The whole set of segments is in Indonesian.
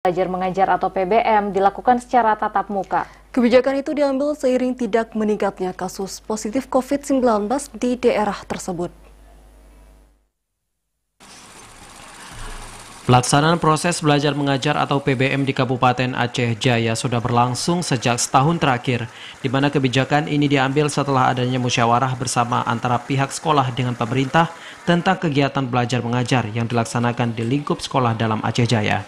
Belajar mengajar atau PBM dilakukan secara tatap muka. Kebijakan itu diambil seiring tidak meningkatnya kasus positif COVID-19 di daerah tersebut. Pelaksanaan proses belajar mengajar atau PBM di Kabupaten Aceh Jaya sudah berlangsung sejak setahun terakhir, di mana kebijakan ini diambil setelah adanya musyawarah bersama antara pihak sekolah dengan pemerintah tentang kegiatan belajar mengajar yang dilaksanakan di lingkup sekolah dalam Aceh Jaya.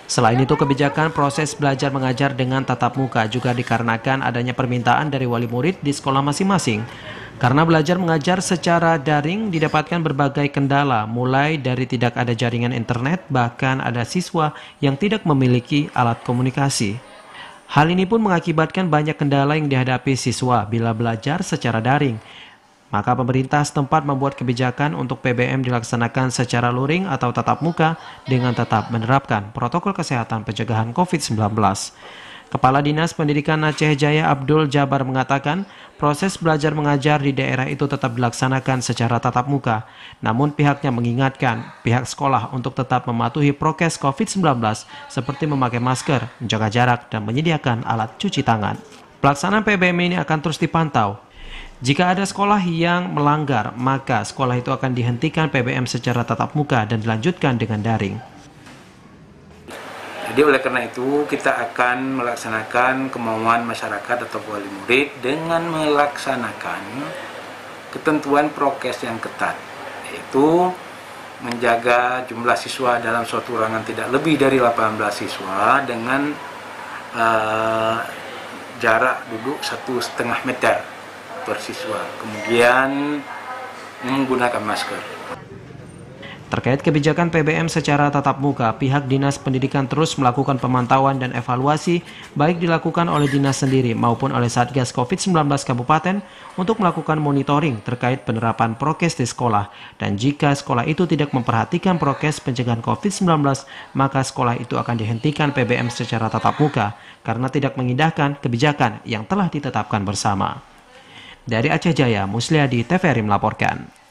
Selain itu, kebijakan proses belajar mengajar dengan tatap muka juga dikarenakan adanya permintaan dari wali murid di sekolah masing-masing. Karena belajar mengajar secara daring didapatkan berbagai kendala, mulai dari tidak ada jaringan internet, bahkan ada siswa yang tidak memiliki alat komunikasi. Hal ini pun mengakibatkan banyak kendala yang dihadapi siswa bila belajar secara daring. Maka pemerintah setempat membuat kebijakan untuk PBM dilaksanakan secara luring atau tatap muka dengan tetap menerapkan protokol kesehatan pencegahan COVID-19. Kepala Dinas Pendidikan Aceh Jaya Abdul Jabar mengatakan proses belajar mengajar di daerah itu tetap dilaksanakan secara tatap muka. Namun pihaknya mengingatkan pihak sekolah untuk tetap mematuhi prokes COVID-19 seperti memakai masker, menjaga jarak, dan menyediakan alat cuci tangan. Pelaksanaan PBM ini akan terus dipantau. Jika ada sekolah yang melanggar, maka sekolah itu akan dihentikan PBM secara tatap muka dan dilanjutkan dengan daring. Jadi oleh karena itu kita akan melaksanakan kemauan masyarakat atau wali murid dengan melaksanakan ketentuan prokes yang ketat, yaitu menjaga jumlah siswa dalam suatu ruangan tidak lebih dari 18 siswa dengan jarak duduk 1,5 meter per siswa, kemudian menggunakan masker. Terkait kebijakan PBM secara tatap muka, pihak Dinas Pendidikan terus melakukan pemantauan dan evaluasi, baik dilakukan oleh dinas sendiri maupun oleh Satgas COVID-19 Kabupaten untuk melakukan monitoring terkait penerapan prokes di sekolah. Dan jika sekolah itu tidak memperhatikan prokes pencegahan COVID-19, maka sekolah itu akan dihentikan PBM secara tatap muka karena tidak mengindahkan kebijakan yang telah ditetapkan bersama. Dari Aceh Jaya, Musliadi, TVRI melaporkan.